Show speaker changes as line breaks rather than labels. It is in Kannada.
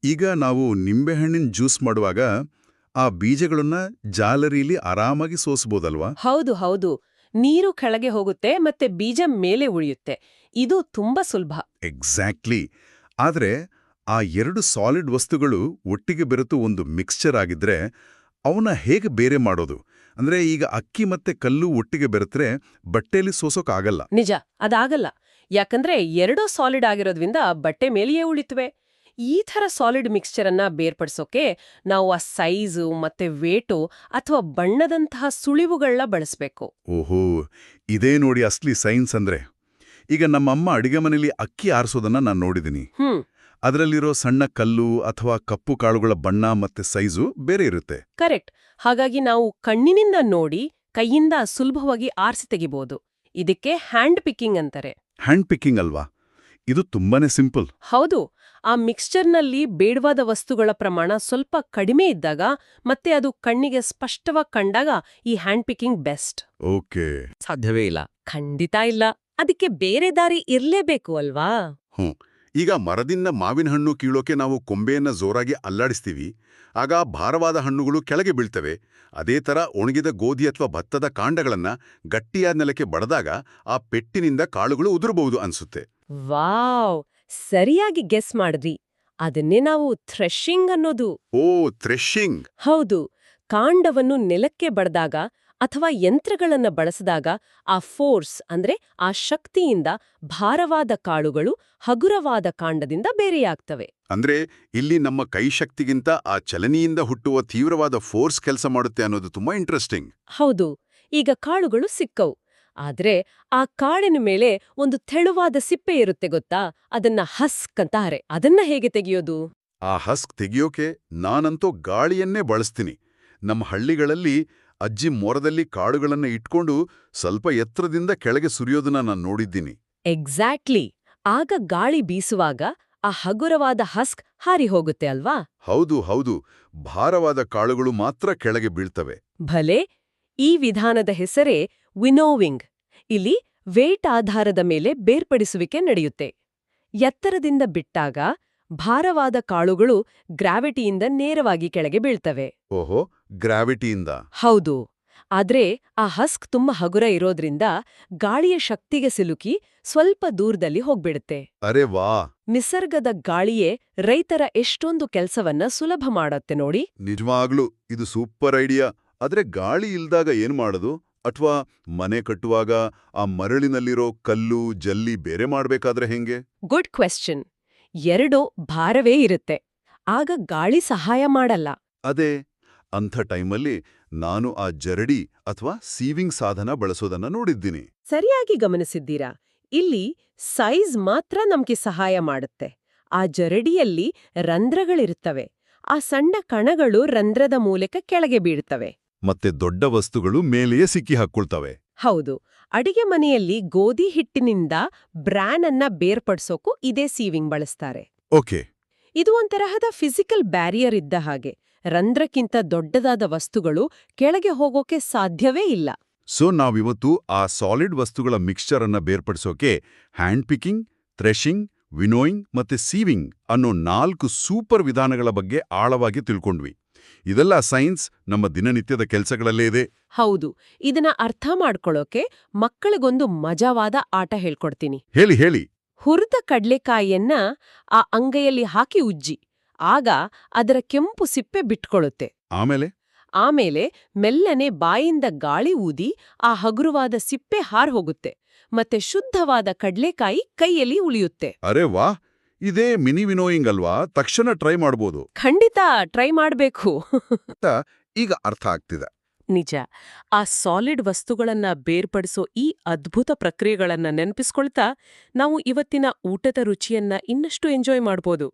ಈಗ ನಾವು ನಿಂಬೆಹಣ್ಣಿನ ಜ್ಯೂಸ್ ಮಾಡುವಾಗ ಆ ಬೀಜಗಳನ್ನ ಜಾಲರಿಲಿ ಆರಾಮಾಗಿ ಸೋಸ್ಬೋದಲ್ವಾ?
ಹೌದು ಹೌದು. ನೀರು ಕೆಳಗೆ ಹೋಗುತ್ತೆ ಮತ್ತೆ ಬೀಜ ಮೇಲೆ ಉಳಿಯುತ್ತೆ. ಇದು ತುಂಬಾ ಸುಲಭ.
ಎಕ್ಸಾಕ್ಟ್ಲಿ. ಆದ್ರೆ ಆ ಎರಡು ಸಾಲಿಡ್ ವಸ್ತುಗಳು ಒಟ್ಟಿಗೆ ಬೆರೆತು ಒಂದು ಮಿಕ್ಸ್ಚರ್ ಆಗಿದ್ರೆ ಅವನ್ನ ಹೇಗೆ ಬೇರೆ ಮಾಡೋದು? ಅಂದ್ರೆ ಈಗ ಅಕ್ಕಿ ಮತ್ತೆ ಕಲ್ಲು ಒಟ್ಟಿಗೆ ಬೆರೆತ್ರೆ ಬಟ್ಟೆಯಲ್ಲಿ ಸೋಸೋಕ್ಕಾಗಲ್ಲ.
ನಿಜ, ಅದಾಗಲ್ಲ. ಯಾಕಂದ್ರೆ ಎರಡೂ ಸಾಲಿಡ್ ಆಗಿರೋದ್ರಿಂದ ಬಟ್ಟೆ ಮೇಲೆಯೇ ಉಳಿತವೆ. ಈ ಥರ ಸಾಲಿಡ್ ಮಿಕ್ಸ್ಚರ್ ಅನ್ನ ಬೇರ್ಪಡಿಸೋಕೆ ನಾವು ಆ ಸೈಜು ಮತ್ತೆ ವೇಟು ಅಥವಾ ಬಣ್ಣದಂತಹ ಸುಳಿವುಗಳನ್ನ ಬಳಸಬೇಕು.
ಓಹೋ, ಇದೇ ನೋಡಿ ಅಸ್ಲಿ ಸೈನ್ಸ್ ಅಂದ್ರೆ. ಈಗ ನಮ್ಮಮ್ಮ ಅಡಿಗೆ ಮನೇಲಿ ಅಕ್ಕಿ ಆರಿಸೋದನ್ನ ನಾನು ನೋಡಿದ್ದೀನಿ. ಅದರಲ್ಲಿರೋ ಸಣ್ಣ ಕಲ್ಲು ಅಥವಾ ಕಪ್ಪು ಕಾಳುಗಳ ಬಣ್ಣ ಮತ್ತೆ ಸೈಜು ಬೇರೆ ಇರುತ್ತೆ.
ಕರೆಕ್ಟ್. ಹಾಗಾಗಿ ನಾವು ಕಣ್ಣಿನಿಂದ ನೋಡಿ ಕೈಯಿಂದ ಸುಲಭವಾಗಿ ಆರಿಸಿ ತೆಗಿಬಹುದು. ಇದಕ್ಕೆ ಹ್ಯಾಂಡ್ ಪಿಕ್ಕಿಂಗ್ ಅಂತಾರೆ.
ಹ್ಯಾಂಡ್ ಪಿಕ್ಕಿಂಗ್ ಅಲ್ವಾ? ಇದು ತುಂಬಾನೇ ಸಿಂಪಲ್.
ಹೌದು. ಆ ಮಿಕ್ಸ್ಚರ್ನಲ್ಲಿ ಬೇಡವಾದ ವಸ್ತುಗಳ ಪ್ರಮಾಣ ಸ್ವಲ್ಪ ಕಡಿಮೆ ಇದ್ದಾಗ ಮತ್ತೆ ಅದು ಕಣ್ಣಿಗೆ ಸ್ಪಷ್ಟವಾಗಿ ಕಂಡಾಗ ಈ ಹ್ಯಾಂಡ್ ಪಿಕ್ಕಿಂಗ್ ಬೆಸ್ಟ್.
ಓಕೆ.
ಸಾಧ್ಯವೇ ಇಲ್ಲ.
ಖಂಡಿತ ಇಲ್ಲ. ಅದಕ್ಕೆ ಬೇರೆ ದಾರಿ ಇರ್ಲೇಬೇಕು ಅಲ್ವಾ?
ಈಗ ಮರದಿಂದ ಮಾವಿನ ಹಣ್ಣು ಕೀಳೋಕೆ ನಾವು ಕೊಂಬೆಯನ್ನ ಜೋರಾಗಿ ಅಲ್ಲಾಡಿಸ್ತೀವಿ. ಆಗ ಭಾರವಾದ ಹಣ್ಣುಗಳು ಕೆಳಗೆ ಬೀಳ್ತವೆ. ಅದೇ ಥರ ಒಣಗಿದ ಗೋಧಿ ಅಥವಾ ಭತ್ತದ ಕಾಂಡಗಳನ್ನ ಗಟ್ಟಿಯಾದ ನೆಲಕ್ಕೆ ಬಡದಾಗ ಆ ಪೆಟ್ಟಿನಿಂದ ಕಾಳುಗಳು ಉದುರಬಹುದು ಅನ್ಸುತ್ತೆ.
ವಾವ್, ಸರಿಯಾಗಿ ಗೆಸ್ ಮಾಡಿದ್ರಿ. ಅದನ್ನೇ ನಾವು ಥ್ರೆಶಿಂಗ್ ಅನ್ನೋದು.
ಓ, ಥ್ರೆಶಿಂಗ್.
ಹೌದು. ಕಾಂಡವನ್ನು ನೆಲಕ್ಕೆ ಬಡದಾಗ ಅಥವಾ ಯಂತ್ರಗಳನ್ನ ಬಳಸಿದಾಗ ಆ ಫೋರ್ಸ್ ಅಂದ್ರೆ ಆ ಶಕ್ತಿಯಿಂದ ಭಾರವಾದ ಕಾಳುಗಳು ಹಗುರವಾದ ಕಾಂಡದಿಂದ ಬೇರೆಯಾಗ್ತವೆ.
ಅಂದ್ರೆ ಇಲ್ಲಿ ನಮ್ಮ ಕೈ ಶಕ್ತಿಗಿಂತ ಆ ಚಲನೆಯಿಂದ ಹುಟ್ಟುವ ತೀವ್ರವಾದ ಫೋರ್ಸ್ ಕೆಲಸ ಮಾಡುತ್ತೆ ಅನ್ನೋದು ತುಂಬಾ ಇಂಟ್ರೆಸ್ಟಿಂಗ್.
ಹೌದು. ಈಗ ಕಾಳುಗಳು ಸಿಕ್ಕವು. ಆದ್ರೆ ಆ ಕಾಳಿನ ಮೇಲೆ ಒಂದು ತೆಳುವಾದ ಸಿಪ್ಪೆ ಇರುತ್ತೆ ಗೊತ್ತಾ? ಅದನ್ನ ಹಸ್ಕ್ ಅಂತಾರೆ. ಅದನ್ನ ಹೇಗೆ ತೆಗೆಯೋದು?
ಆ ಹಸ್ಕ್ ತೆಗಿಯೋಕೆ ನಾನಂತೂ ಗಾಳಿಯನ್ನೇ ಬಳಸ್ತೀನಿ. ನಮ್ಮ ಹಳ್ಳಿಗಳಲ್ಲಿ ಅಜ್ಜಿ ಮೊರದಲ್ಲಿ ಕಾಳುಗಳನ್ನ ಇಟ್ಕೊಂಡು ಸ್ವಲ್ಪ ಎತ್ತರದಿಂದ ಕೆಳಗೆ ಸುರಿಯೋದನ್ನ ನಾನು ನೋಡಿದ್ದೀನಿ.
ಎಕ್ಸಾಕ್ಟ್ಲಿ. ಆಗ ಗಾಳಿ ಬೀಸುವಾಗ ಆ ಹಗುರವಾದ ಹಸ್ಕ್ ಹಾರಿ ಹೋಗುತ್ತೆ ಅಲ್ವಾ?
ಹೌದು ಹೌದು, ಭಾರವಾದ ಕಾಳುಗಳು ಮಾತ್ರ ಕೆಳಗೆ ಬೀಳ್ತವೆ.
ಭಲೆ. ಈ ವಿಧಾನದ ಹೆಸರೇ ವಿನೋವಿಂಗ್. ಇಲ್ಲಿ ವೇಟ್ ಆಧಾರದ ಮೇಲೆ ಬೇರ್ಪಡಿಸುವಿಕೆ ನಡೆಯುತ್ತೆ. ಎತ್ತರದಿಂದ ಬಿಟ್ಟಾಗ ಭಾರವಾದ ಕಾಳುಗಳು ಗ್ರಾವಿಟಿಯಿಂದ ನೇರವಾಗಿ ಕೆಳಗೆ ಬೀಳ್ತವೆ.
ಓಹೋ, ಗ್ರಾವಿಟಿಯಿಂದ.
ಹೌದು. ಆದ್ರೆ ಆ ಹಸ್ಕ್ ತುಂಬಾ ಹಗುರ ಇರೋದ್ರಿಂದ ಗಾಳಿಯ ಶಕ್ತಿಗೆ ಸಿಲುಕಿ ಸ್ವಲ್ಪ ದೂರದಲ್ಲಿ ಹೋಗ್ಬಿಡುತ್ತೆ.
ಅರೆ ವಾ!
ನಿಸರ್ಗದ ಗಾಳಿಯೇ ರೈತರ ಎಷ್ಟೊಂದು ಕೆಲ್ಸವನ್ನ ಸುಲಭ ಮಾಡತ್ತೆ ನೋಡಿ.
ನಿಜವಾಗ್ಲೂ ಇದು ಸೂಪರ್ ಐಡಿಯಾ. ಆದ್ರೆ ಗಾಳಿ ಇಲ್ದಾಗ ಏನ್ ಮಾಡೋದು? ಅಥವಾ ಮನೆ ಕಟ್ಟುವಾಗ ಆ ಮರಳಿನಲ್ಲಿರೋ ಕಲ್ಲು ಜಲ್ಲಿ ಬೇರೆ ಮಾಡ್ಬೇಕಾದ್ರೆ ಹೆಂಗೆ?
Good question. ಎರಡೂ ಭಾರವೇ ಇರುತ್ತೆ. ಆಗ ಗಾಳಿ ಸಹಾಯ ಮಾಡಲ್ಲ.
ಅದೇ, ಅಂಥ ಟೈಮಲ್ಲಿ ನಾನು ಆ ಜರಡಿ ಅಥವಾ ಸೀವಿಂಗ್ ಸಾಧನ ಬಳಸೋದನ್ನ ನೋಡಿದ್ದೀನಿ.
ಸರಿಯಾಗಿ ಗಮನಿಸಿದ್ದೀರಾ. ಇಲ್ಲಿ ಸೈಜ್ ಮಾತ್ರ ನಮ್ಗೆ ಸಹಾಯ ಮಾಡುತ್ತೆ. ಆ ಜರಡಿಯಲ್ಲಿ ರಂಧ್ರಗಳಿರುತ್ತವೆ. ಆ ಸಣ್ಣ ಕಣಗಳು ರಂಧ್ರದ ಮೂಲಕ ಕೆಳಗೆ ಬೀಳ್ತವೆ.
ಮತ್ತೆ ದೊಡ್ಡ ವಸ್ತುಗಳು ಮೇಲೆಯೇ ಸಿಕ್ಕಿ ಹಾಕ್ಕೊಳ್ತವೆ.
ಹೌದು. ಅಡಿಗೆ ಮನೆಯಲ್ಲಿ ಗೋಧಿ ಹಿಟ್ಟಿನಿಂದ ಬ್ರಾನ್ ಅನ್ನ ಬೇರ್ಪಡಿಸೋಕು ಇದೇ ಸೀವಿಂಗ್ ಬಳಸ್ತಾರೆ.
ಓಕೆ.
ಇದು ಒಂತರಹದ ಫಿಸಿಕಲ್ ಬ್ಯಾರಿಯರ್ ಇದ್ದ ಹಾಗೆ. ರಂಧ್ರಕ್ಕಿಂತ ದೊಡ್ಡದಾದ ವಸ್ತುಗಳು ಕೆಳಗೆ ಹೋಗೋಕೆ ಸಾಧ್ಯವೇ ಇಲ್ಲ.
ಸೊ ನಾವಿವತ್ತು ಆ ಸಾಲಿಡ್ ವಸ್ತುಗಳ ಮಿಕ್ಸ್ಚರ್ ಅನ್ನ ಬೇರ್ಪಡಿಸೋಕೆ ಹ್ಯಾಂಡ್ ಪಿಕಿಂಗ್, ಥ್ರೆಶಿಂಗ್, ವಿನೋಯಿಂಗ್ ಮತ್ತೆ ಸೀವಿಂಗ್ ಅನ್ನೋ 4 ಸೂಪರ್ ವಿಧಾನಗಳ ಬಗ್ಗೆ ಆಳವಾಗಿ ತಿಳ್ಕೊಂಡ್ವಿ. ಇದೆಲ್ಲ ಸೈನ್ಸ್ ನಮ್ಮ ದಿನನಿತ್ಯದ ಕೆಲಸಗಳಲ್ಲೇ ಇದೆ.
ಹೌದು. ಇದನ್ನ ಅರ್ಥ ಮಾಡ್ಕೊಳ್ಳೋಕೆ ಮಕ್ಕಳಿಗೊಂದು ಮಜಾವಾದ ಆಟ ಹೇಳ್ಕೊಡ್ತೀನಿ.
ಹೇಳಿ ಹೇಳಿ.
ಹುರಿದ ಕಡ್ಲೆಕಾಯಿಯನ್ನ ಆ ಅಂಗೈಯಲ್ಲಿ ಹಾಕಿ ಉಜ್ಜಿ. ಆಗ ಅದರ ಕೆಂಪು ಸಿಪ್ಪೆ ಬಿಟ್ಕೊಳ್ಳುತ್ತೆ. ಆಮೇಲೆ ಮೆಲ್ಲನೆ ಬಾಯಿಂದ ಗಾಳಿ ಊದಿ ಆ ಹಗುರವಾದ ಸಿಪ್ಪೆ ಹಾರ್ಹೋಗುತ್ತೆ. ಮತ್ತೆ ಶುದ್ಧವಾದ ಕಡ್ಲೆಕಾಯಿ ಕೈಯಲ್ಲಿ ಉಳಿಯುತ್ತೆ.
ಅರೆ ವಾ! ಇದೇ ಮಿನಿ ವಿನೋಯಿಂಗ್ ಅಲ್ವಾ? ತಕ್ಷಣ ಟ್ರೈ ಮಾಡ್ಬೋದು.
ಖಂಡಿತ ಟ್ರೈ ಮಾಡ್ಬೇಕು.
ಈಗ ಅರ್ಥ ಆಗ್ತಿದೆ.
ನಿಜ. ಆ ಸಾಲಿಡ್ ವಸ್ತುಗಳನ್ನ ಬೇರ್ಪಡಿಸೋ ಈ ಅದ್ಭುತ ಪ್ರಕ್ರಿಯೆಗಳನ್ನ ನೆನಪಿಸ್ಕೊಳ್ತಾ ನಾವು ಇವತ್ತಿನ ಊಟದ ರುಚಿಯನ್ನ ಇನ್ನಷ್ಟು ಎಂಜಾಯ್ ಮಾಡ್ಬೋದು.